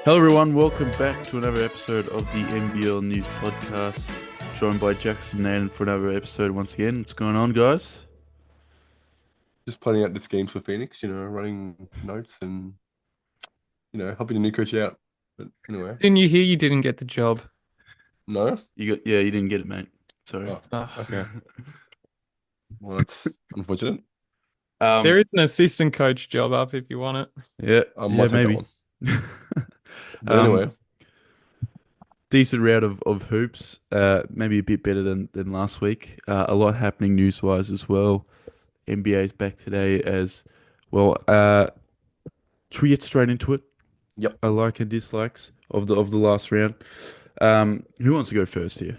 Hello, everyone. Welcome back to another episode of the NBL News Podcast. Joined by Jackson and for another episode once again. What's going on, guys? Just planning out this games for Phoenix, running notes and, helping the new coach out. But anyway, Didn't you hear you didn't get the job? no? You didn't get it, mate. Sorry. Oh, Ah. okay. Well, that's unfortunate. There is an assistant coach job up if you want it. I Yeah, might take that maybe. one. But Um, anyway, Decent round of hoops. Maybe a bit better than last week. A lot happening news-wise as well. NBA is back today as well. Should we get straight into it? yep. I like and dislikes of the last round. Who wants to go first here?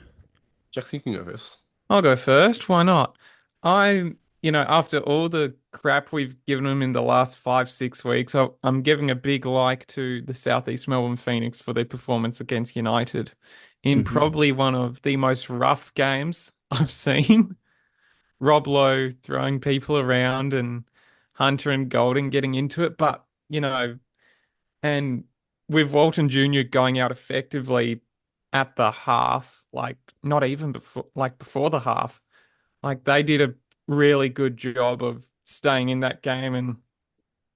Jackson, you can go first. I'll go first. Why not? After all the crap we've given them in the last 5, 6 weeks, I'm giving a big like to the Southeast Melbourne Phoenix for their performance against United in Hmm. probably one of the most rough games I've seen. Rob Lowe throwing people around and Hunter and Golden getting into it, but and with Walton Jr. going out effectively at the half, like not even before the half, like they did a really good job of staying in that game. And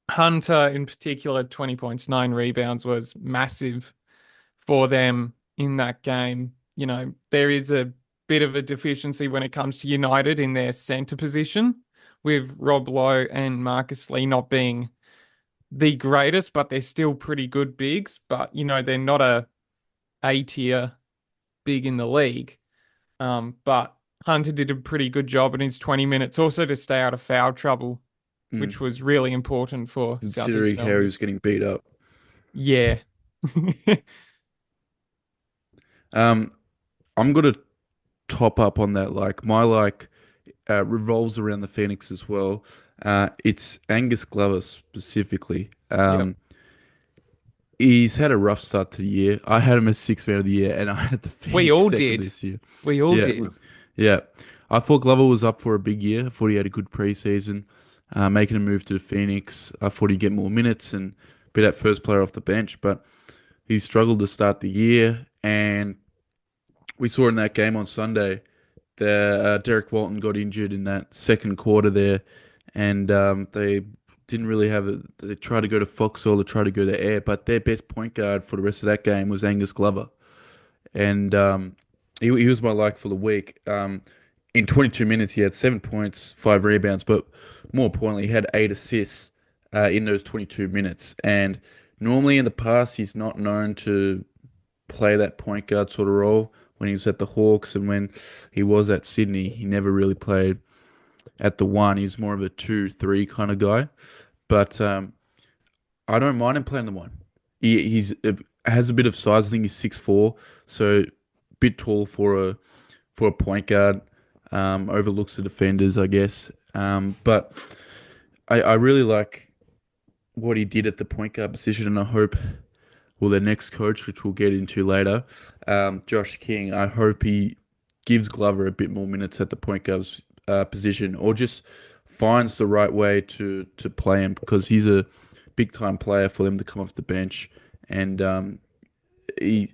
Hunter, in particular, 20 points, 9 rebounds was massive for them in that game. There is a bit of a deficiency when it comes to United in their center position, with Rob Lowe and Marcus Lee not being the greatest, but they're still pretty good bigs. But they're not A tier big in the league. But Hunter did a pretty good job in his 20 minutes, also to stay out of foul trouble, Mm. which was really important for Southeast Considering how he Melbourne. was getting beat up. Yeah. Um, I'm gonna top up on that. Like my revolves around the Phoenix as well. It's Angus Glover specifically. Yep. He's had a rough start to the year. I had him as sixth man of the year, and I had the We Phoenix all second did. this year. We all Yeah, did. yeah. I thought Glover was up for a big year. I thought he had a good preseason, making a move to the Phoenix. I thought he'd get more minutes and be that first player off the bench, but he struggled to start the year, and we saw in that game on Sunday that Derek Walton got injured in that second quarter there, and they didn't really have it. They tried to go to Foxhall, they tried to go to Air, but their best point guard for the rest of that game was Angus Glover, and he was my like for the week. In 22 minutes, he had 7 points, 5 rebounds, but more importantly, he had 8 assists in those 22 minutes. And normally in the past, he's not known to play that point guard sort of role. When he was at the Hawks and when he was at Sydney, he never really played at the one. He's more of a 2, 3 kind of guy. But I don't mind him playing the one. He's has a bit of size. I think he's 6'4", so a bit tall for a point guard. Overlooks the defenders, I guess. But I really like what he did at the point guard position, and I hope, well, their next coach, which we'll get into later, Josh King, I hope he gives Glover a bit more minutes at the point guard position, or just finds the right way to play him because he's a big time player for them to come off the bench, and he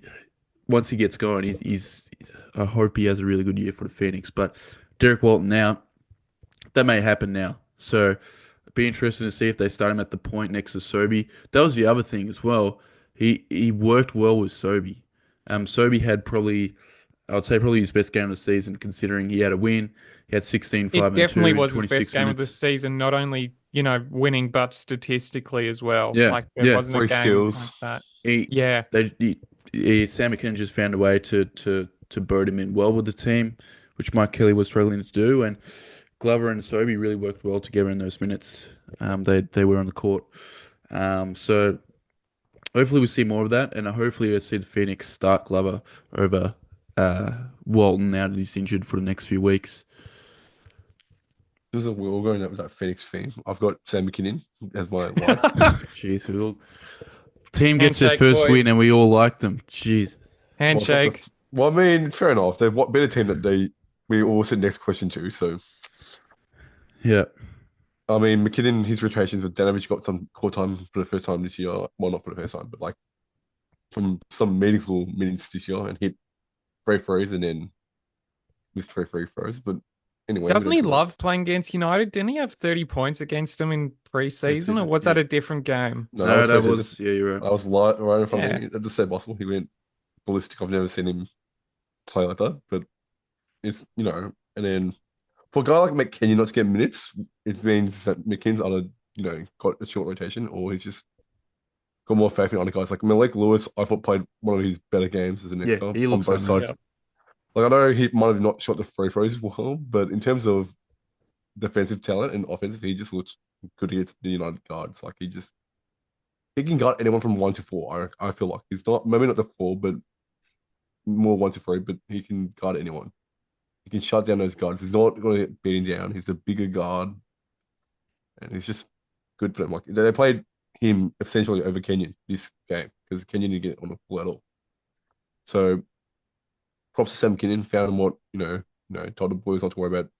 once he gets going, he's I hope he has a really good year for the Phoenix. But Derek Walton now, that may happen now. So it'd be interesting to see if they start him at the point next to Sobe. That was the other thing as well. He worked well with Sobe. Sobe had probably, I would say probably his best game of the season considering he had a win. He had 16, It 5, and 2 definitely in was his best 26 game of the minutes. season, not only, winning, but statistically as well. Yeah, Like there yeah. wasn't a Great game like skills. that. He, Yeah. Sam McKinnon just found a way to bird him in well with the team, which Mike Kelly was struggling to do, and Glover and Sobey really worked well together in those minutes. They were on the court. So hopefully we see more of that, and hopefully we see the Phoenix start Glover over Walton now that he's injured for the next few weeks. We're all going up with that Phoenix theme. I've got Sam McKinnon as my like. Jeez, team gets their Handshake, first win boys. and we all like them. Jeez. Well, it's not Handshake. well, I mean, it's fair enough. They've what better team that we all sit next question to. So, Yeah. I mean, McKinnon, his rotations with Danovich got some court time for the first time this year. Well, not for the first time, but like from some meaningful minutes this year and hit free throws and then missed free throws. But anyway, we Doesn't don't he talk about love playing against United? Didn't he have 30 points against them in pre-season, or preseason. was Yeah. that a different game? No, that No, was that preseason. was, yeah, you're right. I was right in front of Yeah. me. That's so possible. He went ballistic. I've never seen him play like that. But it's, and then for a guy like McKennie not to get minutes, it means that McKinnon's either, got a short rotation or he's just got more faith in other guys. Like Malik Lewis, I thought played one of his better games as an Yeah, extra he on looks both unreal. sides. Like I know he might have not shot the free throws well, but in terms of defensive talent and offensive, he just looks good against the United guards. Like he can guard anyone from 1 to 4. I feel like he's not maybe not the 4, but more 1 to 3. But he can guard anyone. He can shut down those guards. He's not going to get beaten down. He's a bigger guard, and he's just good for them. Like they played him essentially over Kenyon this game because Kenyon didn't get on the floor at all. So props to Sam Kenyon, found what told the boys not to worry about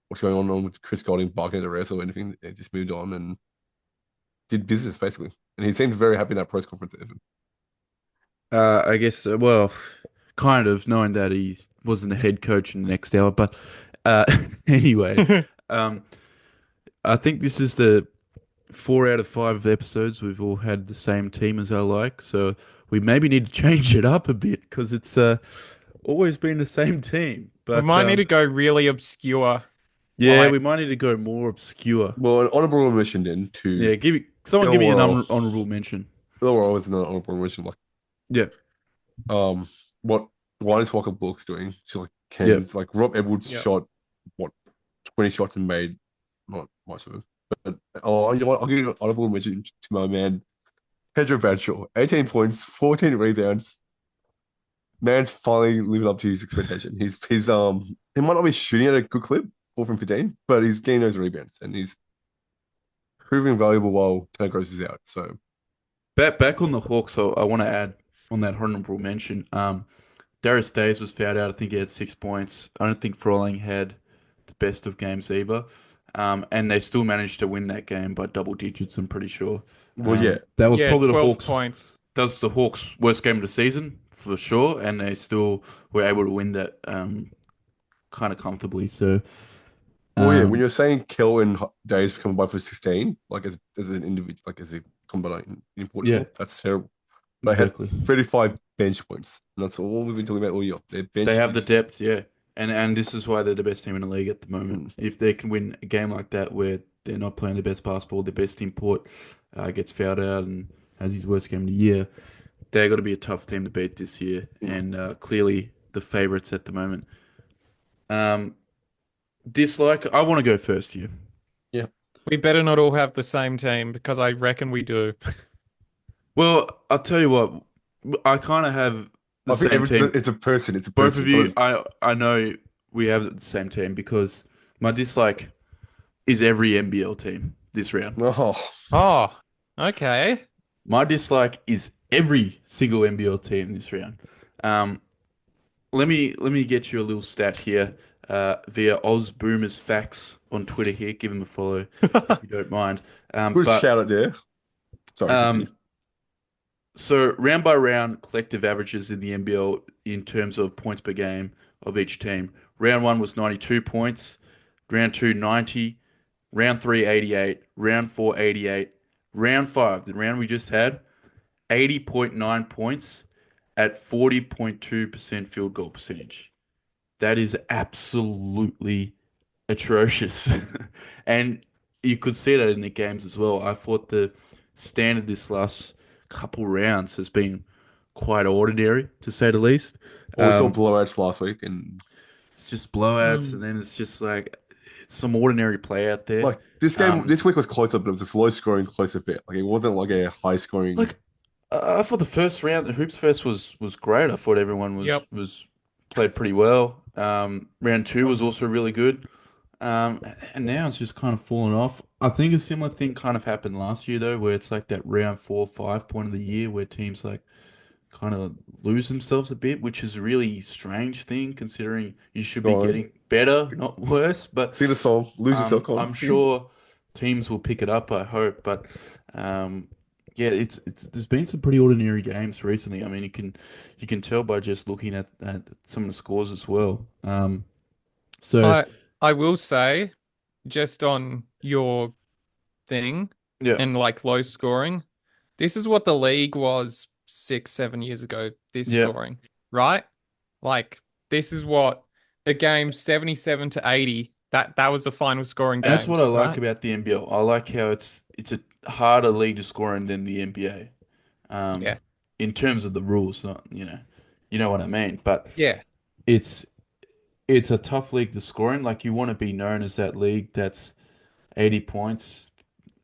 what's going on with Chris Golding barking at the refs or anything. They just moved on and did business basically. And he seemed very happy in that press conference. Evan. I guess, well, kind of, knowing that he wasn't the head coach in the next hour. But uh, anyway, um, I think this is the 4 out of 5 episodes we've all had the same team as our like. So we maybe need to change it up a bit because it's always been the same team. We But might need to go really obscure. yeah, Like, we might need to go more obscure. Well, an honorable mention then to Yeah, give me an Illawarra. honorable mention. Illawarra was an honorable mention. Like Yeah, what Linus Walker Bullock's doing. She's like yeah. Ken's like Rob Edwards Yep. shot what 20 shots and made not much of it. But you know what? I'll give you an honorable mention to my man Pedro Bradshaw. 18 points, 14 rebounds. Man's finally living up to his expectation. He might not be shooting at a good clip, 4 from 15, but he's getting those rebounds and he's proving valuable while Tony Gross is out. So Back on the Hawks, so I want to add on that honorable mention. Darius Days was fouled out. I think he had 6 points. I don't think Froling had the best of games either. And they still managed to win that game by double digits, I'm pretty sure. yeah. That was yeah, probably the 12 Hawks. points. That was the Hawks' worst game of the season for sure, and they still were able to win that kind of comfortably. So, When um, you're saying Kel and Days become by for 16, like as an individual, like as a combination in Portugal, yeah, that's terrible. They exactly. had 35 bench points, and that's all we've been talking about all year. Their bench They have the is depth, yeah, and this is why they're the best team in the league at the moment. If they can win a game like that where they're not playing the best basketball, the best import gets fouled out and has his worst game of the year, they're going to be a tough team to beat this year, and clearly the favorites at the moment. Um, Dislike. I want to go first here. yeah. We better not all have the same team because I reckon we do. Well, I'll tell you what. I kind of have the I think same team. it's a person. It's a Both person. of you, I know we have the same team because my dislike is every NBL team this round. Oh, Oh, okay. My dislike is every single NBL team this round. Um, let me get you a little stat here via Oz Boomers Facts on Twitter here. Give him a follow if you don't mind. good But shout out there. Sorry. um, so round by round, collective averages in the NBL in terms of points per game of each team. Round 1 was 92 points. Round 2, 90. Round 3, 88. Round 4, 88. Round 5, the round we just had, 80.9 points at 40.2% field goal percentage. That is absolutely atrocious. And you could see that in the games as well. I thought the standard this last couple rounds has been quite ordinary, to say the least. Well, we saw Um, blowouts last week, and it's just blowouts, and then it's just like some ordinary play out there. like this game, this week was closer, but it was a low scoring, closer fit. Like it wasn't like a high scoring. Like I thought the first round, the Hoops Fest was great. I thought everyone Yep. was played pretty well. Round 2 was also really good. And now it's just kind of fallen off. I think a similar thing kind of happened last year though, where it's like that round 4 or 5 point of the year where teams like kind of lose themselves a bit, which is a really strange thing considering you should be Go on. getting better, not worse. But Sing the song, lose yourself, Colin. I'm sure teams will pick it up, I hope. But yeah, Yeah, it's there's been some pretty ordinary games recently. I mean, you can tell by just looking at some of the scores as well. So I I will say, just on your thing yeah, and like low scoring, this is what the league was 6, 7 years ago, this yeah, scoring, right? Like this is what a game 77 to 80, that was the final scoring and that's what I games, like right? about the NBL. I like how it's a harder league to score in than the NBA. Yeah. In terms of the rules, not you know what I mean. But Yeah. it's it's a tough league to score in. Like you want to be known as that league that's 80 points,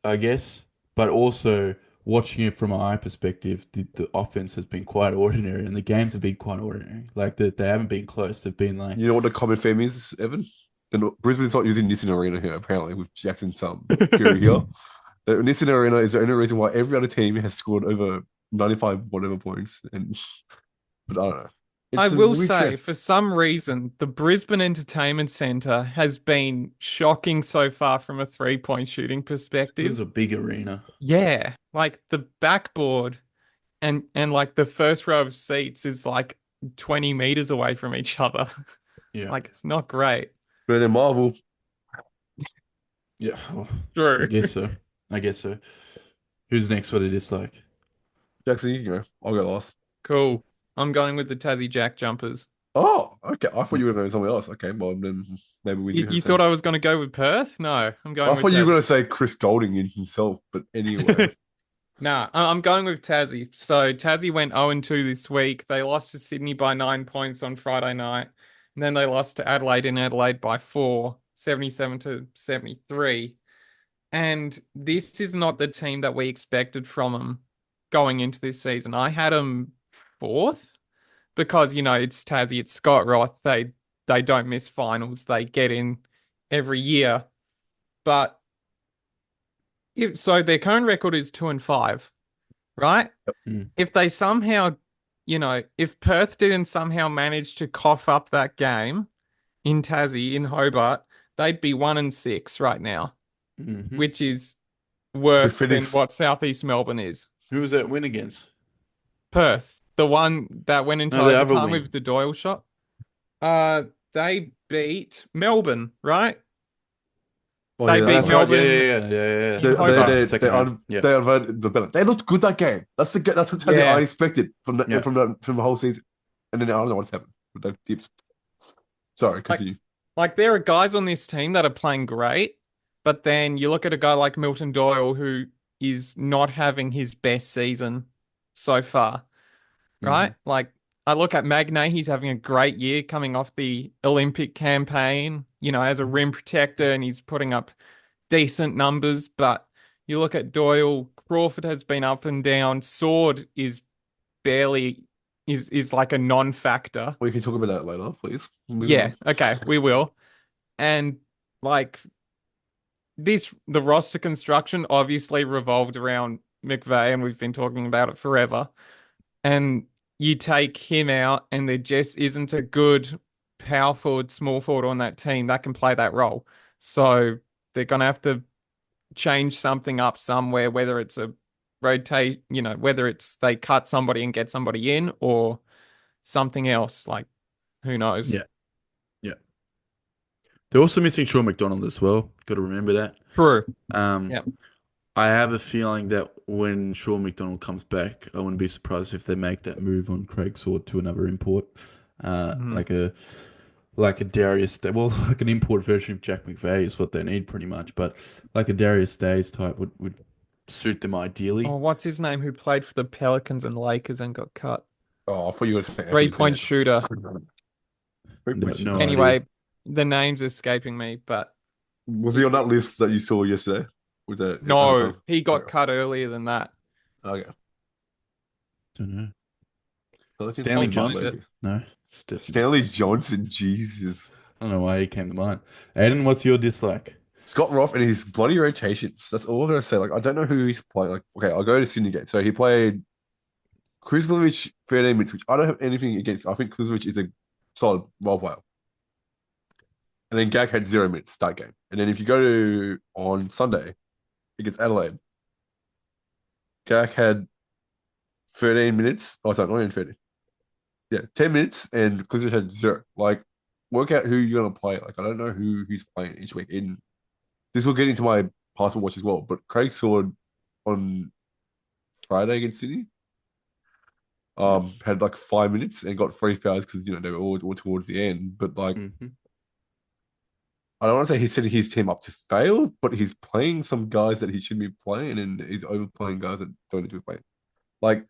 I guess. But also watching it from an eye perspective, the offense has been quite ordinary, and the games have been quite ordinary. Like they haven't been close. They've been like, You know what the common theme is, Evan? And Brisbane's not using Nissan Arena here, apparently, with Jackson some theory here. The Nissan Arena is the only reason why every other team has scored over 95 whatever points. And but I don't know. I It's a will weird say, trend. for some reason, the Brisbane Entertainment Centre has been shocking so far from a three-point shooting this is perspective. a big arena. Yeah, like the backboard and like the first row of seats is like 20 meters away from each other. Yeah, Like it's not great. But then Marvel, yeah. Well, I True. guess so. I guess so. Who's next for the dislike? Jackson, you go. I'll go last. Cool. I'm going with the Tassie Jack jumpers. Oh, okay. I thought you were going to go something else. Okay, well, then maybe we do You, have the you thought same. I was going to go with Perth? No, I'm I going with thought you were going Tassie. to say Chris Golding in himself, but anyway. Nah, I'm going with Tassie. So Tassie went 0-2 this week. They lost to Sydney by 9 points on Friday night. And then they lost to Adelaide in Adelaide by 4, 77 to 73. And this is not the team that we expected from them going into this season. I had them fourth because, it's Tassie, it's Scott Roth. They don't miss finals. They get in every year. But so their current record is 2-5, right? Mm, If they somehow, if Perth didn't somehow manage to cough up that game in Tassie, in Hobart, they'd be 1-6 right now, hmm. which is With worse than Phoenix, what Southeast Melbourne is. Who was that win against? Perth, the one that went into No, the other overtime win. with the Doyle shot. They beat Melbourne, right? oh They yeah, Oh, beat that's that's right. right. Yeah, Melbourne yeah, yeah, yeah, yeah. in They they Okay, Hobart. they they second round. un, Yeah, they unvoted the better. They looked good that game. That's the Tassie I Yeah. expected yeah. from the whole season. And then I don't know what's happened. But they've dipped. Sorry, Like continue. like there are guys on this team that are playing great, but then you look at a guy like Milton Doyle who is not having his best season so far, Hmm. right? Like I look at Magnay, he's having a great year coming off the Olympic campaign, as a rim protector and he's putting up decent numbers, but you look at Doyle, Crawford has been up and down, Sword is barely is like a non-factor. We can talk about that later, please. Moving Yeah, on. okay, we will. And like the roster construction obviously revolved around McVeigh, and we've been talking about it forever. And you take him out, and there just isn't a good power forward, small forward on that team that can play that role. So they're gonna have to change something up somewhere, whether it's a rotate, whether it's they cut somebody and get somebody in or something else. Like, who knows? Yeah, yeah. They're also missing Sean McDonald as well. Got to remember that. True. Um, Yeah. I have a feeling that when Sean McDonald comes back, I wouldn't be surprised if they make that move on Craig Sword to another import, uh, Mhm. like a like a Darius. Well, like an import version of Jack McVeigh is what they need pretty much. But like a Darius Days type would suit them Oh, ideally. what's his name who played for the Pelicans and Lakers and got cut? Oh, I thought you were going to say Anthony 3-point Bennett. shooter. No, no idea. Anyway, the name's escaping me, but Was he on that list that you saw yesterday with the no, overtime? he got Okay. cut earlier than that. Okay. Don't know. Pelicans Stanley I'll and find Johnson? it. Lakers. No, it's definitely Stanley Johnson, Jesus. I don't know why he came to mind. Aiden, what's your dislike? Scott Roth and his bloody rotations. That's all I'm gonna say. Like, I don't know who he's playing. Like, okay, I'll go to Sydney game. So he played Kuzlovic 13 minutes, which I don't have anything against. I think Kuzlovic is a solid role player. And then Gag had 0 minutes that game. And then if you go to on Sunday against Adelaide, Gak had 13 minutes. Oh, sorry, not even 13. Yeah, 10 minutes, and Kuzich had zero. Like, work out who you're gonna play. Like, I don't know who's playing each week. In this will get into my passport watch as well. But Craig scored on Friday against Sydney. Yeah. Had like 5 minutes and got 3 fouls because they were all towards the end. But like, Hmm. I don't want to say he's setting his team up to fail, but he's playing some guys that he shouldn't be playing, and he's overplaying guys that don't need to be playing. Like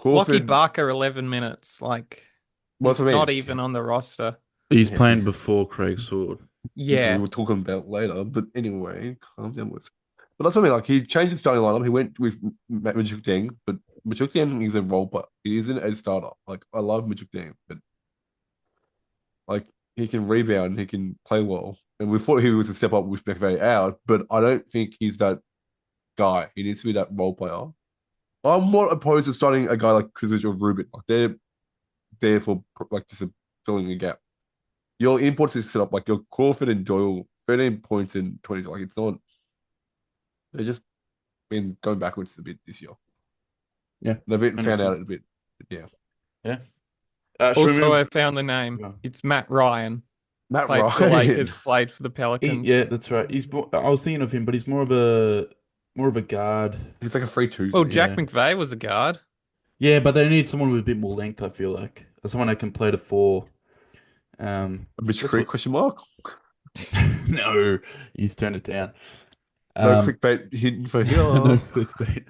Lockie Crawford, Barker, 11 minutes. Like, what's he's I not mean? even on the roster. He's Yeah, playing before Craig Sword. which we Yeah. were talking about later. But anyway, calm down, boys. But that's what I mean. Like he changed the starting lineup. He went with Majok Deng, but Majok Deng is a role player. He isn't a starter. Like I love Majok Deng, but like he can rebound, he can play well. And we thought he was a step up with McVay out, but I don't think he's that guy. He needs to be that role player. I'm more opposed to starting a guy like Kuzic or Rubin. Like they're there for like just filling a gap. Your imports is set up like your Crawford and Doyle, 13 points in 20. Like it's not. They're just been going backwards a bit this year. Yeah, They've been found 100%. out a bit. But yeah, Yeah. Should we Also, move? I found the name. Yeah. It's Matt Ryan. Matt Played for the Ryan. Lakers, played for the Pelicans. Yeah, that's right. He's more, I was thinking of him, but he's more of a guard. He's like a free two. Well, Yeah. Jack Yeah. McVeigh was a guard. Yeah, but they need someone with a bit more length, I feel like. Someone that can play the four. Mitch That's Creek what question mark. No, he's turned it down. No Um clickbait hidden for no here. clickbait.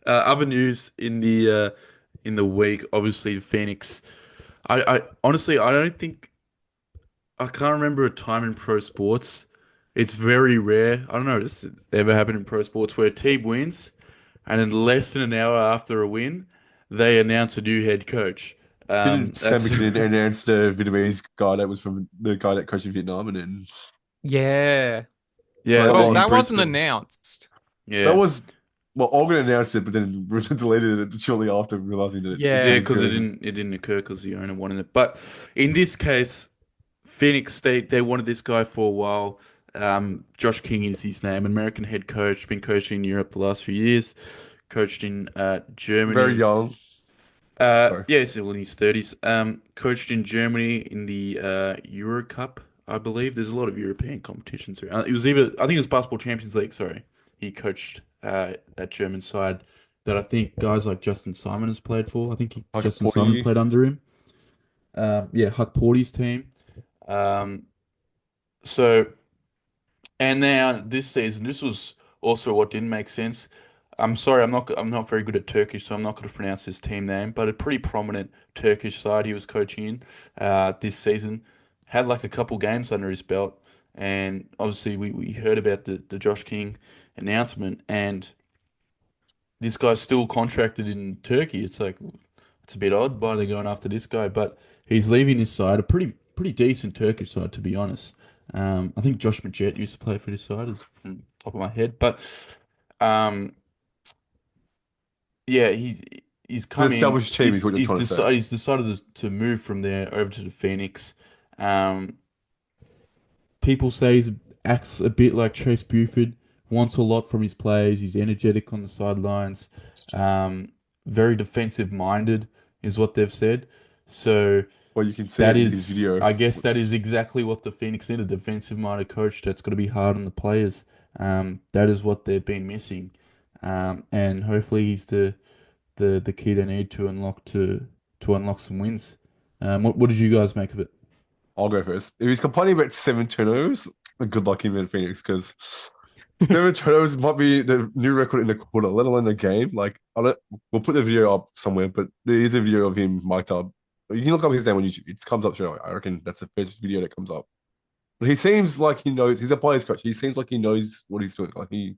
Uh, Other news in the week, obviously Phoenix. I honestly I don't think I can't remember a time in pro sports. It's very rare. I don't know if this has ever happened in pro sports where a team wins and in less than an hour after a win, they announce a new head coach. Didn't Sam That's McKinnon announce the Vietnamese guy that was from the guy that coached in Vietnam, and then Yeah. yeah, Well, oh, in that wasn't Brisbane. announced. that Yeah, was well, Olga announced it, but then deleted it shortly after realizing that it yeah, Yeah. didn't because it occur. didn't it didn't occur because the owner wanted it. But in this case, Phoenix State they wanted this guy for a while. Josh King is his name, American head coach, been coaching in Europe the last few years, coached in Very Germany. young. Sorry, Yeah, he's still in his 30s. Coached in Germany in the Euro Cup, I believe. There's a lot of European competitions around. It was either, I think it was Basketball Champions League, sorry. He coached that German side that I think guys like Justin Simon has played for. I think like Justin Simon 40. played under him. Yeah, Huck Porty's team. Um, so and now this season, this was also what didn't make sense. I'm sorry, I'm not very good at Turkish, so I'm not going to pronounce his team name, but a pretty prominent Turkish side he was coaching in this season. Had like a couple games under his belt, and obviously we heard about the Josh King announcement, and this guy's still contracted in Turkey. It's like it's a bit odd why they're going after this guy, but he's leaving his side, a pretty decent Turkish side to be honest. I think Josh Majet used to play for this side, is from the top of my head, but um, yeah, he's An come in. established team is what you're trying to say. He's decided to move from there over to the Phoenix. Um, People say he acts a bit like Chase Buford, wants a lot from his players. He's energetic on the sidelines, um, very defensive minded, is what they've said. So Well, you can see that it in his is, video. I guess, that is exactly what the Phoenix need, a defensive minded coach that's got to be hard on the players. That is what they've been missing, and hopefully he's the key they need to unlock some wins. What did you guys make of it? I'll go first. If he's complaining about 7 turnovers, good luck him in Phoenix because 7 turnovers might be the new record in the quarter, let alone the game. Like, I don't. We'll put the video up somewhere, but there is a video of him mic'd up. You can look up his name on YouTube. It comes up straight away. I reckon that's the first video that comes up. But he seems like he knows. He's a player's coach. He seems like he knows what he's doing. Like he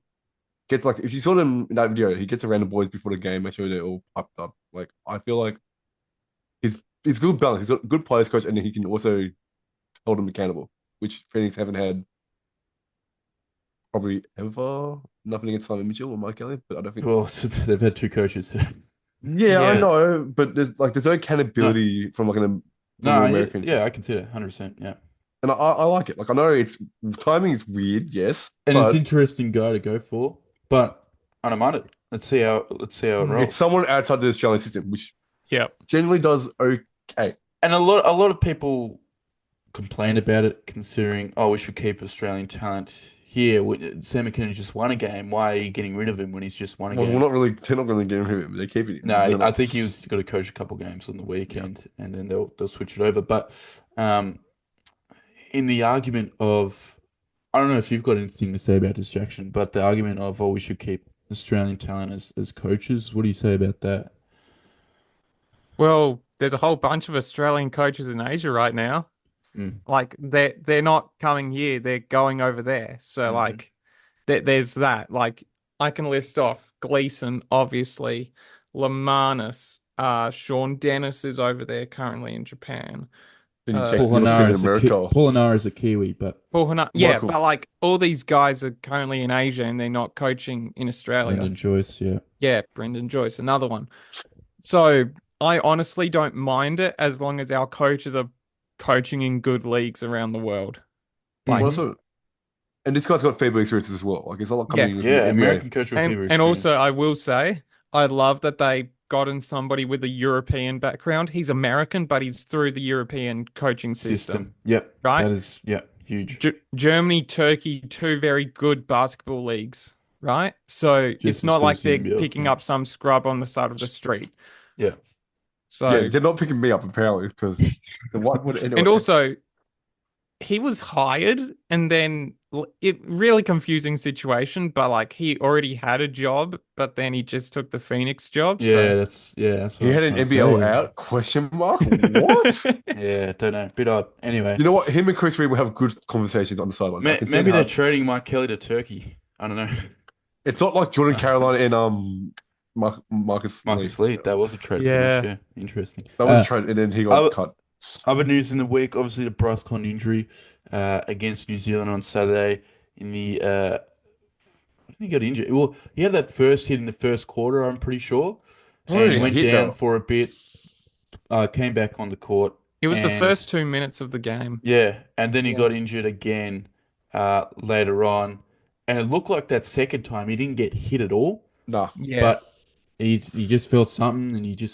gets like if you saw him in that video, he gets around the boys before the game, make sure they're all piped up. Like I feel like he's good balance. He's got a good players coach, and he can also hold them accountable, which Phoenix haven't had probably ever. Nothing against Simon Mitchell or Mike Kelly, but I don't think. Well, they've had two coaches. Yeah, I Yeah. know, but there's no No, accountability from like from an no, yeah, American yeah, coach, I can see that 100%. Yeah, and I like it. Like I know it's timing is weird, yes, and it's but interesting guy to go for, but unamount. Let's see how it Mm. It's rolls. someone outside the Australian system, which Yep. generally does okay. And a lot of people complain about it, considering, oh, we should keep Australian talent here. Sam McKinnon just won a game. Why are you getting rid of him when he's just won a Well, game? they're not really getting rid of him. They're keeping him. No, They're I not. think he was got to coach a couple games on the Yeah. weekend, and then they'll switch it over. But um, in the argument of, I don't know if you've got anything to say about distraction, but the argument of, oh, we should keep Australian talent as coaches. What do you say about that? Well, there's a whole bunch of Australian coaches in Asia right now. Mm. Like they're not coming here, they're going over there. So Hmm. like there's that. Like I can list off Gleason, obviously, Lamanis, Sean Dennis is over there currently in Japan. Then you Uh check. You'll see him in America. Paul Hanara's a Kiwi, but Yeah, Michael. but like all these guys are currently in Asia and they're not coaching in Australia. Brendan Joyce, yeah. Yeah, Brendan Joyce, another one. So I honestly don't mind it as long as our coaches are coaching in good leagues around the world. Well, Like, Hmm. also, and this guy's got fair bit of experience as well. Like it's not like yeah. coming in from the Yeah, NBA. American coach with And fever and also experience. I will say I love that they gotten somebody with a European background. He's American, but he's through the European coaching system, System. Yep. right? That is, yep, huge. Germany, Turkey, two very good basketball leagugues, right? So it's Just as not good like as the they're NBL. picking Yeah. up some scrub on the side of the street. Yeah. Yeah, So, they're not picking me up apparently because the white would and anyway. also he was hired and then it really confusing situation, but like he already had a job, but then he just took the Phoenix job. So That's what He I was had an trying to NBL say. out? Question mark? What? Yeah, don't know. Bit odd. Anyway, You know what? Him and Chris Reed will have good conversations on the sidelines. I can see it maybe they're happen. trading Mike Kelly to Turkey. I don't know. It's not like Jordan Caroline and Marcus Lee. Marcus Lee, that was a trade pretty much. yeah, Yeah, interesting. That was a trade, and then he got Other, cut. other news in the week, obviously the Bryce Conn injury against New Zealand on Saturday in the I think he got injured. Well, he had that first hit in the first quarter, I'm pretty sure, and Already went hit down though. for a bit, came back on the court, it was the and first 2 minutes of the game. yeah, and then he Yeah. got injured again later on, and it looked like that second time he didn't get hit at all, Nah. Yeah. but he just felt something, and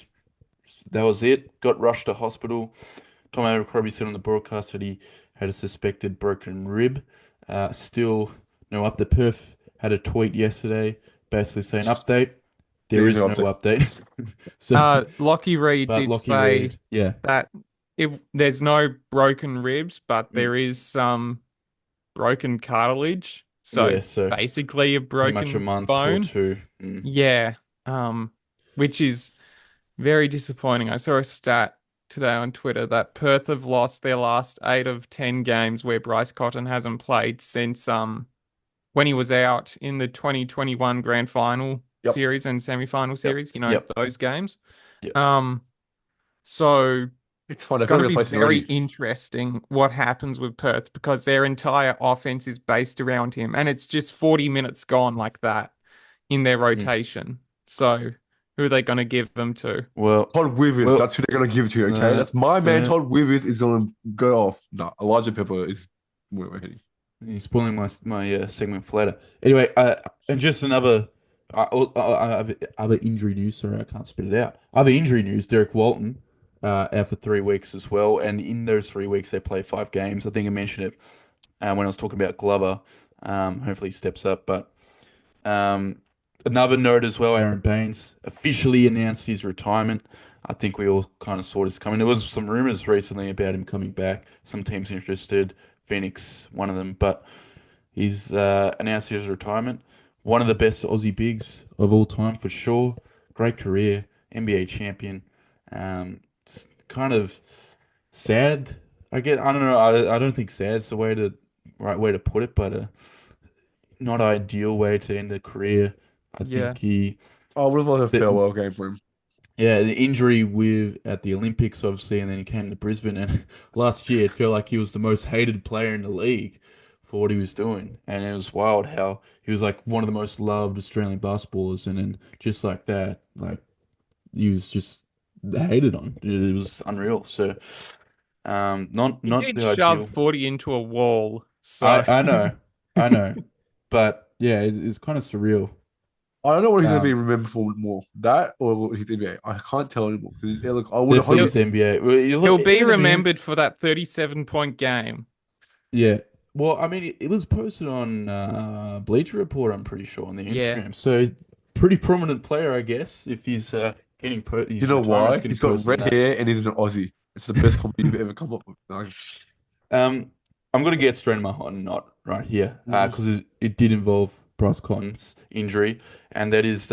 that was it. Got rushed to hospital. Tom Abercrombie said on the broadcast that he had a suspected broken rib. Still no update. Perth had a tweet yesterday basically saying update. There There is is no no update. update. So, Lockie Reed but did Lockie say Reed, yeah, that there's no broken ribs, but mm, there is some broken cartilage. So yeah. So basically a pretty much a broken month or bone. two. Mm. Yeah. Which is very disappointing. I saw a stat today on Twitter that Perth have lost their last 8 of 10 games where Bryce Cotton hasn't played since when he was out in the 2021 grand final Yep. series and semi-final Yep. series, Yep. those games. Yep. So It's fine. They've going got to a be replacement very already. interesting what happens with Perth because their entire offense is based around him and it's just 40 minutes gone like that in their Mm. rotation. So who are they going to give them to? Well, Todd Withers, well, that's who they're gonna give it to, okay? That's my man. yeah. Todd Withers is gonna go off. Nah, Elijah Pepper is where we're heading. You're spoiling my segment for later. Anyway, and just another other injury news. Sorry, I can't spit it out. Other injury news: Derek Walton out for 3 weeks as well. And in those 3 weeks, they play 5 games. I think I mentioned it when I was talking about Glover. Hopefully, he steps up. But another note as well: Aaron Baines officially announced his retirement. I think we all kind of saw this coming. There was some rumors recently about him coming back. Some teams interested. Phoenix, one of them, but he's announced his retirement. One of the best Aussie bigs of all time for sure. Great career, NBA champion. It's kind of sad. I don't know. I don't think sad's the right way to put it, but not ideal way to end a career. I Yeah. think he Oh, I would have loved a the, farewell game for him. yeah, the injury with at the Olympics, obviously, and then he came to Brisbane. And last year, it felt like he was the most hated player in the league for what he was doing. And it was wild how he was like one of the most loved Australian basketballers, and then just like that, like he was just hated on. It was unreal. So, He not did the shove ideal. 40 into a wall. So I know, but yeah, it's kind of surreal. I don't know what he's going to be Um, remembered for more. That or his NBA. I can't tell anymore. 'Cause, yeah, look, I would have Definitely hoped He'll his it's NBA. Well, you look he'll be even him. remembered for that 37-point game. Yeah. Well, I mean, it was posted on Bleacher Report, I'm pretty sure, on the Yeah. Instagram. So, pretty prominent player, I guess, if he's you his know retirement's why? getting He's got posted on red that. hair and he's an Aussie. It's the best comedy you've ever come up with. Like, Um, I'm gonna get straight in my hot knot right here, mm. because it did involve Bryce Cotton's injury, and that is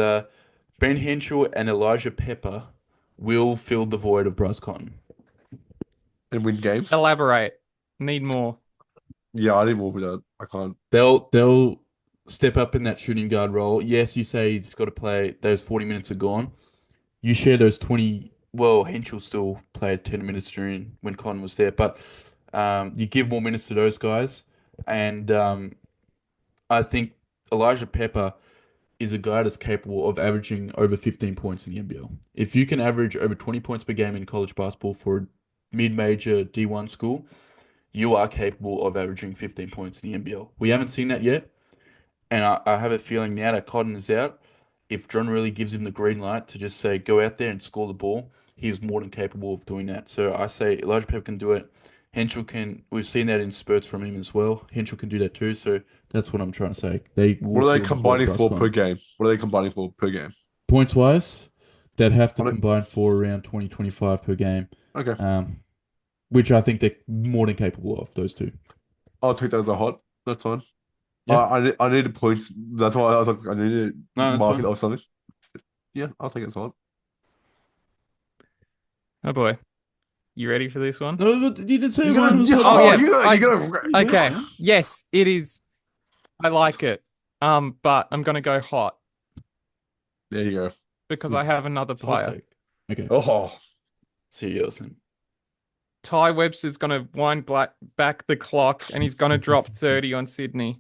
Ben Henshaw and Elijah Pepper will fill the void of Bryce Cotton. And win games. Elaborate. Need more. Yeah, I didn't walk with that. I can't. They'll step up in that shooting guard role. Yes, you say he's got to play. Those 40 minutes are gone. You share those 20. Well, Henschel still played 10 minutes during when Cotton was there, but you give more minutes to those guys, and I think Elijah Pepper is a guy that's capable of averaging over 15 points in the NBL. If you can average over 20 points per game in college basketball for a mid-major D1 school, you are capable of averaging 15 points in the NBL. We haven't seen that yet, and I have a feeling now that Cotton is out, if John really gives him the green light to just say, go out there and score the ball, he is more than capable of doing that. So I say Elijah Pep can do it. Henschel can, we've seen that in spurts from him as well. Henschel can do that too. So that's what I'm trying to say. They will What are they fill the void of combining for per Brascon. game? What are they combining for per game? Points wise, they'd have to I don't, combine for around 20, 25 per game, okay. um, which I think they're more than capable of, those two. I'll take that as a hot. That's fine. Yeah, I need the points. That's why I was like, I need to no, that's mark it fine. off something. Yeah, I'll take it as hot. Oh boy. You ready for this one? No, but you did say You're mine gonna, was yeah, hot Oh now. yeah. you're I gonna. You went, okay. man. Yes, it is. I like it. But I'm gonna go hot There you go. because I have another It's a hot player. take. Okay, Oh, see you, Elson. Ty Webster's gonna back the clock and he's gonna drop 30 on Sydney.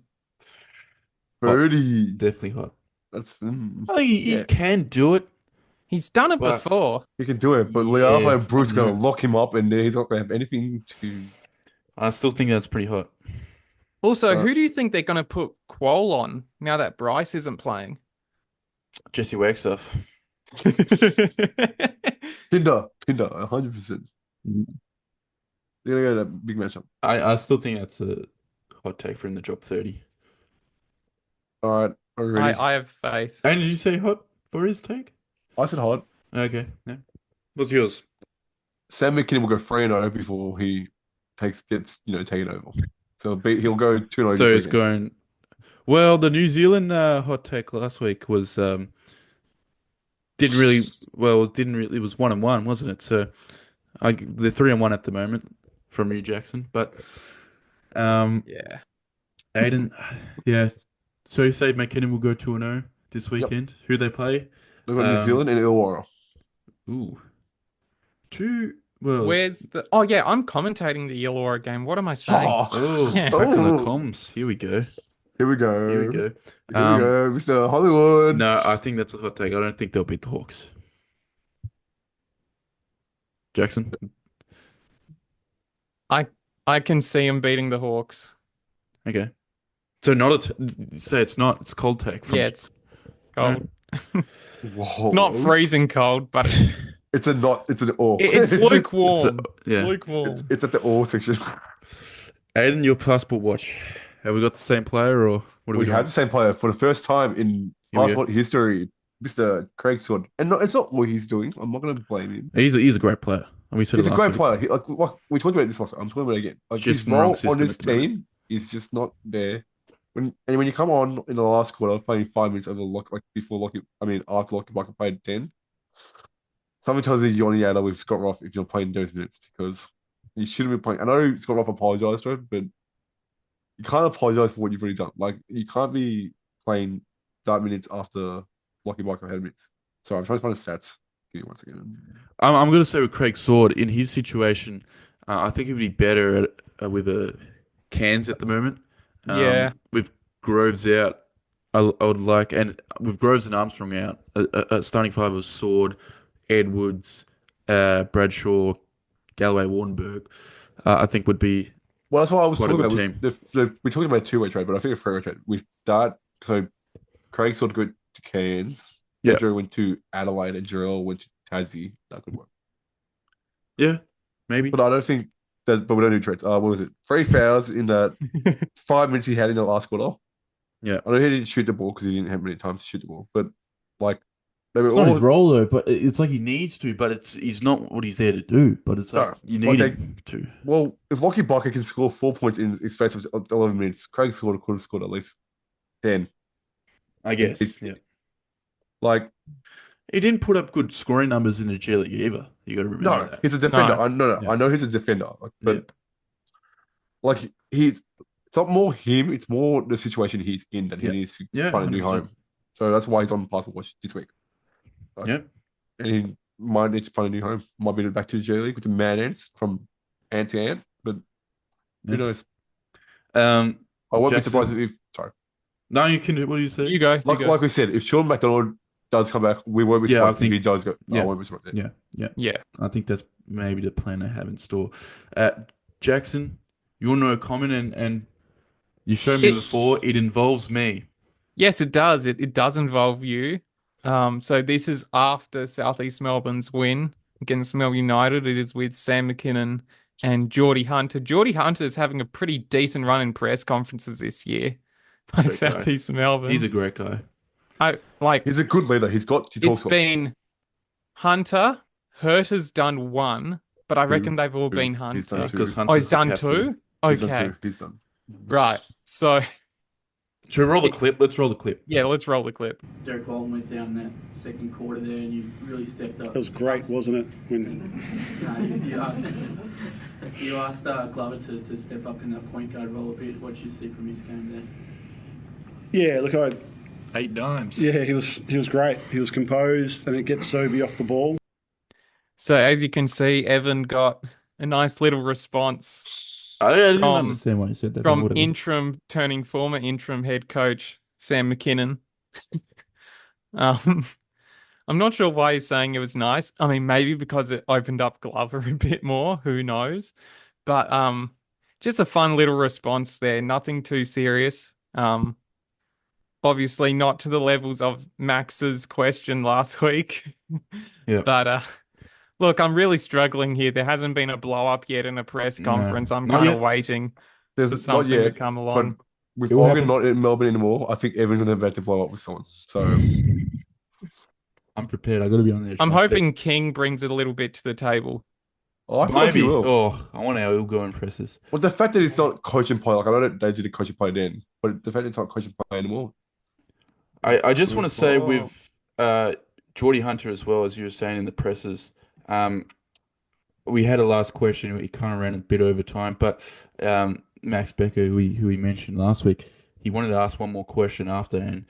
Hot, birdie. definitely hot. That's I think he yeah. can do it, He's done it but before. He can do it, but yeah, Leafa and I Bruce don't gonna know. lock him up, and he's not gonna have anything to. I still think that's pretty hot. Also, Uh, who do you think they're gonna put Quoll on now that Bryce isn't playing? Jesse Wagstaff. Pinder, 100%. They're gonna go to that big matchup. I still think that's a hot take for him to drop 30. All right, are you ready? I have faith. And did you say hot for his take? I said hard. Okay, yeah. What's yours? Sam McKinnon will go 3-0 before he gets taken over. So he'll go 2-0 So this it's weekend. going. Well, the New Zealand hot take last week was didn't really well didn't really it was 1-1, wasn't it? So they're 3-1 at the moment from you, Jackson. But um, Yeah. Aiden, yeah. So you say McKinnon will go 2-0 this Yep, weekend. Who they play? they've got New Um, Zealand and Illawarra. ooh, two. Well, Where's the Oh yeah, I'm commentating the Illawarra game. What am I saying? oh, Yeah. back on the Oh, comms. Here we go. here we Here we go. go. Here we Um, go, Mr. Hollywood. no, I think that's a hot take. I don't think they'll beat the Hawks. Jackson. I I can see him beating the Hawks. Okay. So not say it's not. It's cold take from. Yeah, it's All right. cold. Not Whoa. freezing cold, but it's It's a not. It's an all. it's It's lukewarm. yeah. Lukewarm. It's at the all section. Aiden, your passport watch. Have we got the same player or what are we We have doing? the same player for the first time in Here we go. passport history, Mr. Craig Sword. And no, it's not what he's doing. I'm not going to blame him. He's a great player. And we said it He's a last great week. player. Like we talked about this last time. I'm talking about it again. Like Just his in the wrong role on system this at the moment. team is just not there. When you come on in the last quarter, playing 5 minutes over lock like before Lockie, I mean after Lockie Barker played 10. Something tells me you're on the outer with Scott Roth if you're playing those minutes because you shouldn't be playing. I know Scott Roth apologized for it, but you can't apologize for what you've already done. Like you can't be playing that minutes after Lockie Barker had minutes. So I'm trying to find the stats. Give me one second. I'm going to say with Craig Sword in his situation, I think he'd be better at, with a cans at the moment. Yeah. With Groves out, I would like, and with Groves and Armstrong out, a starting five was Sword, Edwards, Bradshaw, Galloway, Wardenberg. I think would be Well, that's what I was quite a talking good about. team. We're talking about a two-way trade, but I think a three-way trade with that. So Craig sort of go to Cairns. Yeah. Pedro went to Adelaide, and Jarrell went to Tassie. That could work. Yeah, maybe. But I don't think that. But we don't do trades. What was it? 3 fouls in that 5 minutes he had in the last quarter. Yeah. I know he didn't shoot the ball because he didn't have many times to shoot the ball. But like, they were It's not his all role though, but it's like he needs to, but he's not what he's there to do. But it's like No, you like need they- him to. well. If Lockie Barker can score 4 points in the space of 11 minutes, Craig could have scored at least 10. I guess. Yeah. Like, He didn't put up good scoring numbers in the G League either. You got to remember no, that. he's a defender. No. No. Yeah. I know he's a defender. But Yeah. like it's not more him. It's more the situation he's in that he Yeah. needs to Yeah, find a new 100%. home. So that's why he's on passport watch this week. Like, Yeah. and he might need to find a new home. Might be back to the J League with the Mad Ants from ant to ant. But Yeah. who knows? Um. I won't Jackson? be surprised if sorry. No, you can. What do you say? You go. Like we said, if Sean McDonald does come back, we won't be Yeah, I surprised if he think- does go. yeah. I won't be surprised. Yeah. Yeah. Yeah. I think that's maybe the plan they have in store. Jackson, you'll know comment and you showed me It- before. It involves me. Yes, it does. It does involve you. So this is after Southeast Melbourne's win against Melbourne United. It is with Sam McKinnon and Geordie Hunter. Geordie Hunter is having a pretty decent run in press conferences this year by Great guy. Southeast Melbourne. He's a great guy. He's a good leader. He talks It's well. been Hunter. Hurter's done one, but I reckon they've all been He's Hunter. done two. Because Oh, Hunter's he's the done captain. two? He's done Okay. two. He's done. Right. So, Should we roll the clip? Let's roll the clip. yeah, let's roll the clip. Derek Walton went down that second quarter there, and you really stepped up. That was great, wasn't it? When You asked Glover to step up in that point guard role a bit. What did you see from his game there? yeah, look, 8 dimes. yeah, he was great. He was composed, and it gets Sobey off the ball. So, as you can see, Evan got a nice little response I didn't From- understand why you said that. but from whatever. interim turning former interim head coach Sam McKinnon. I'm not sure why he's saying it was nice. I mean, maybe because it opened up Glover a bit more, who knows? But just a fun little response there, nothing too serious. Obviously not to the levels of Max's question last week. Yeah. But look, I'm really struggling here. There hasn't been a blow up yet in a press No, conference. I'm not kind yet. of waiting for There's not something to yet, come but along. with It will Oregon happen. not in Melbourne anymore, I think Evans is about to blow up with someone. So I'm prepared. I got to be on there. I'm hoping King brings it a little bit to the table. I feel like he Maybe. will. Oh, I want our Ilgo impresses. Well, the fact that it's not coach and play, like I know that they did the coach and play then, but the fact that it's not coach and play anymore. I just want to say Oh. with Geordie Hunter as well, as you were saying in the presses, we had a last question. We kind of ran a bit over time, but Max Becker, who we mentioned last week, he wanted to ask one more question after, and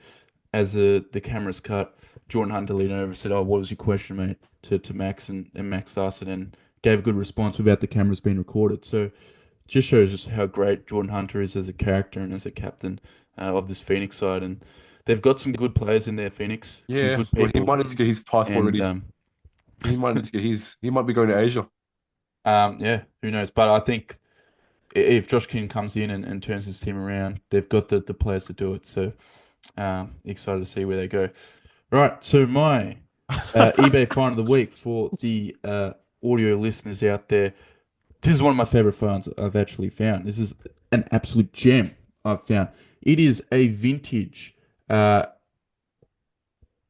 as the cameras cut, Jordan Hunter leaned over and said, "Oh, what was your question, mate?" to Max, and Max asked it and gave a good response without the cameras being recorded. So just shows just how great Jordan Hunter is as a character and as a captain of this Phoenix side, and they've got some good players in there, Phoenix. Some Yeah, good well, he people. might need to get his passport And, ready. He might need to get his. He might be going to Asia. yeah, who knows? But I think if Josh King comes in and turns his team around, they've got the players to do it. So excited to see where they go. Right, so my eBay find of the week for the audio listeners out there. This is one of my favorite finds I've actually found. This is an absolute gem I've found. It is a vintage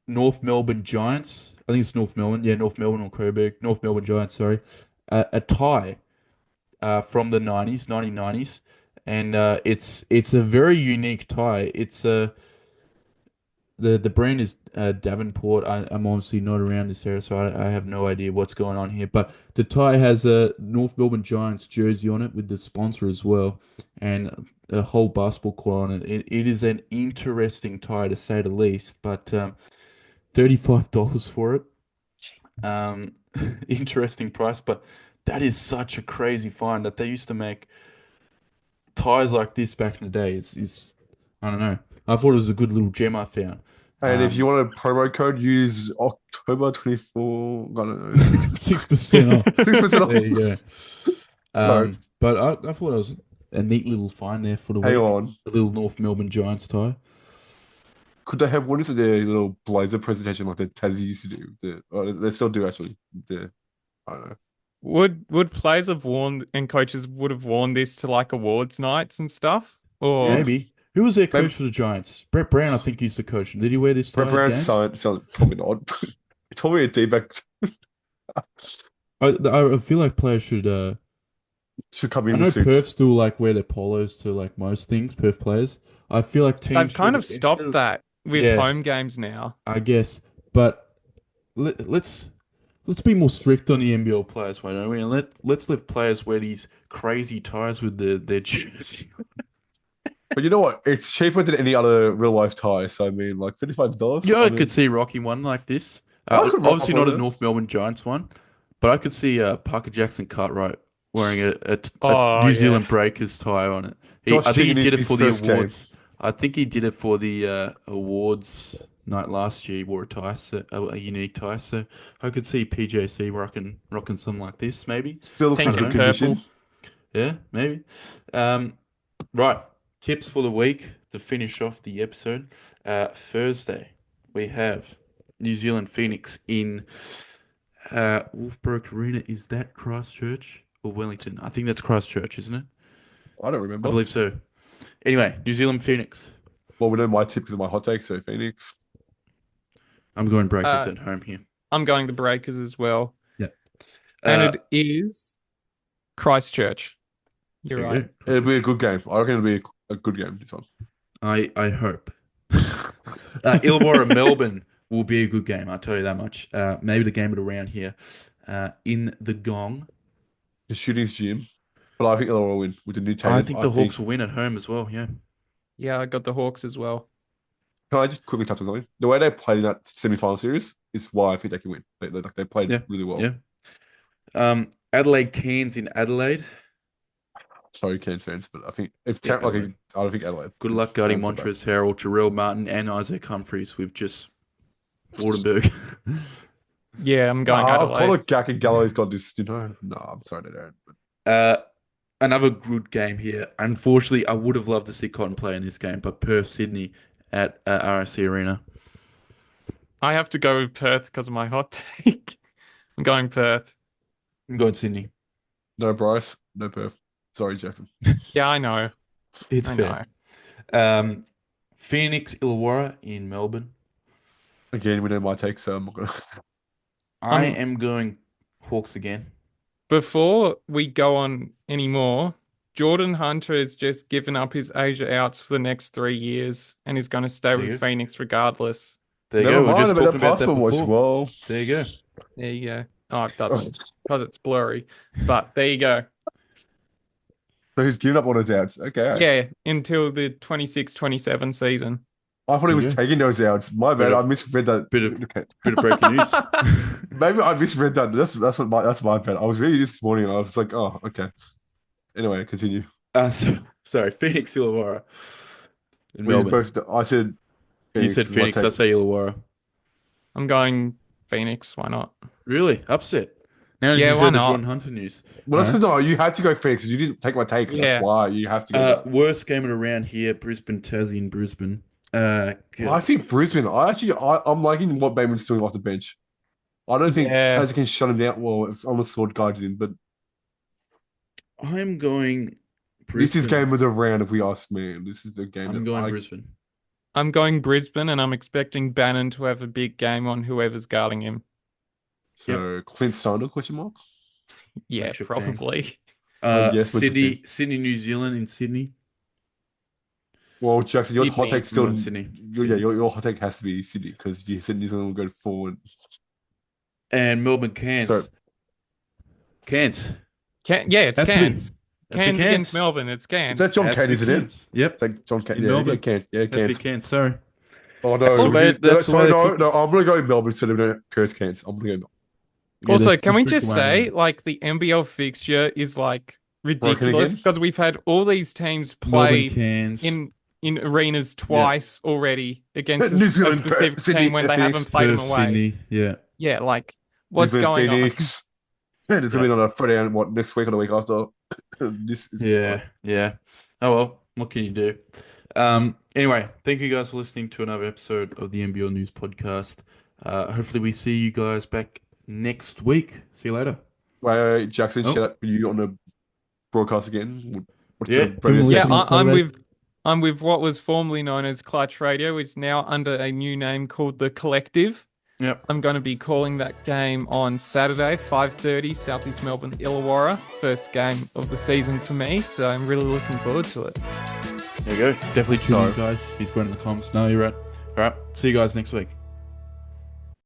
North Melbourne Giants. I think it's North Melbourne. Yeah, North Melbourne or Coburg. North Melbourne Giants, sorry. A tie from the 1990s. And it's a very unique tie. It's the brand is Davenport. I'm obviously not around this area, so I have no idea what's going on here. But the tie has a North Melbourne Giants jersey on it with the sponsor as well, and a whole basketball court on it. It is an interesting tie to say the least, but $35 for it. Interesting price, but that is such a crazy find that they used to make ties like this back in the day. It's I don't know. I thought it was a good little gem I found. And if you want a promo code, use October 24. I don't know, 6% off. 6% off. There you go. Sorry. But I thought it was a neat little find there for the Hang week. on. A little North Melbourne Giants tie. Could they have what is it? Their little blazer presentation like the Tassie used to do. They still do actually. I don't know. Would players have worn and coaches would have worn this to like awards nights and stuff? Or Maybe. Who was their Maybe coach for the Giants? Brett Brown, I think he's the coach. Did he wear this tie Brett at Brown's games? sounds probably not. It's probably a D-back I feel like players should. should come I in know with suits. Perth still like wear their polos to like most things. Perth players. I feel like teams they've kind should of stopped that with Yeah. home games now. I guess, but let's be more strict on the NBL players, why don't we? And let's let players wear these crazy ties with their jersey. But you know what? It's cheaper than any other real life tie. So I mean, like $55. Yeah, I I mean, could see Rocky one like this. I could rock Obviously one not of a them. North Melbourne Giants one, but I could see Parker Jackson Cartwright wearing a Oh, New yeah. Zealand Breakers tie on it. Josh I think he King in did it his for the first game. awards. I think he did it for the awards night last year. He wore a tie, a unique tie. So I could see PJC rocking something like this, maybe. Still looks Pink in and good condition. purple. Yeah, maybe. Right. Tips for the week to finish off the episode. Thursday, we have New Zealand Phoenix in Wolfbrook Arena. Is that Christchurch or Wellington? I think that's Christchurch, isn't it? I don't I remember. believe so. Anyway, New Zealand Phoenix. Well, we know my tip because of my hot take. So Phoenix. I'm going Breakers Uh, at home here. I'm going the Breakers as well. Yeah. And it is Christchurch. You're There you right. go. It'll be a good game. I reckon it'll be a good game this one. I hope. Illawarra Melbourne will be a good game. I'll tell you that much. Maybe the game of the round here. In the Gong. The shooting's gym. But I think Illawarra will win with the new team. I think the Hawks will win at home as well. Yeah. Yeah, I got the Hawks as well. Can I just quickly touch on something? The way they played in that semi-final series is why I think they can win. They played Yeah. really well. Yeah. Adelaide Cairns in Adelaide. Sorry, Cairns fans, but I think if Yeah, I don't think Adelaide. Good is luck guarding so bad. Montrezl Harrell, Jarrell Martin, and Isaac Humphries with just Wardenberg. Yeah, I'm going I Adelaide. feel like Gak and Galloway's got this, No, I'm sorry they don't. But Another good game here. Unfortunately, I would have loved to see Cotton play in this game, but Perth Sydney at RSC Arena. I have to go with Perth because of my hot take. I'm going Perth. I'm going Sydney. no Bryce, no Perth. Sorry, Jackson. Yeah, I know. It's I fair. know. Phoenix Illawarra in Melbourne. Again, we know my take, so I'm not gonna. I am going Hawks again. Before we go on anymore, Jordan Hunter has just given up his Asia outs for the next 3 years and is going to stay There with you go. Phoenix regardless. There you Never go. We're mind just about talking that about that passport watch. before. Well, There you go. There you go. Oh, it doesn't because it's blurry. But there you go. so he's given up on his outs. Okay. Yeah, until the 26-27 season. I thought he was Yeah. taking those outs. My bad. Bit of- I misread that. bit of- Okay. Bit of breaking news. Maybe I misread that. That's my bad. I was reading this morning and I was like, oh, okay. Anyway, continue. Sorry, Phoenix Illawarra in We Melbourne. both, I said You said was my Phoenix, take. I say Illawarra. I'm going Phoenix. Why not? Really? Upset. Now that Yeah, you've why heard the not? Jordan Hunter news. Well, that's Alright. because no, you had to go Phoenix. You didn't take my take. Yeah. That's why you have to go. Worst game of the round here, Brisbane, Tassie in Brisbane. Well, I think Brisbane. I'm liking what Bateman's doing off the bench. I don't think Yeah. Tassie can shut him down. Well, if I'm a sword guards in, but I'm going Brisbane. this is game of the round. If we ask me, this is the game. I'm that going I, Brisbane. I'm going Brisbane, and I'm expecting Bannon to have a big game on whoever's guarding him. So Clint Steiner, question mark. Yeah, Make sure bang. probably. Yes, what you Sydney, New Zealand in Sydney. Well, Jackson, your hot Sydney. take still I'm going Sydney. your hot take has to be Sydney because you said New Zealand will go forward. And Melbourne, Cairns. Sorry. Cairns. Yeah, it's That's Cairns. That's Cairns the against Cairns. Melbourne. It's Is Cairns. that John Has to Cairns, be isn't it? Cairns. Yep. It's like John Cairns. In Yeah, Melbourne. Cairns. Yeah, Has to be Cairns. Cairns. Sorry. Oh no, That's the way- that's the way they no, pick- no. I'm gonna go Melbourne instead of Curse Cairns. I'm gonna go. Yeah, Also, that's can we the just strict way. say, like, the NBL fixture is like ridiculous again? because we've had all these teams Melbourne, play Cairns. in arenas twice already against New a Zealand, specific Sydney, team when they Phoenix, haven't played them Perth, away. Sydney. Yeah. Yeah, like what's Brisbane, going Phoenix. And it's gonna be on a Friday and what next week or the week after. This is Yeah. Oh well, what can you do? Anyway, thank you guys for listening to another episode of the NBL News Podcast. Hopefully we see you guys back next week. See you later. Wait, Jackson, Oh. shout out for you on the broadcast again. What's Yeah. the radio Yeah, station? I'm with what was formerly known as Clutch Radio. It's now under a new name called The Collective. Yep. I'm going to be calling that game on Saturday, 5:30, Southeast Melbourne, Illawarra. First game of the season for me, so I'm really looking forward to it. There you go. Definitely tune in, guys. He's going in the comms. No, you're right. All right. See you guys next week.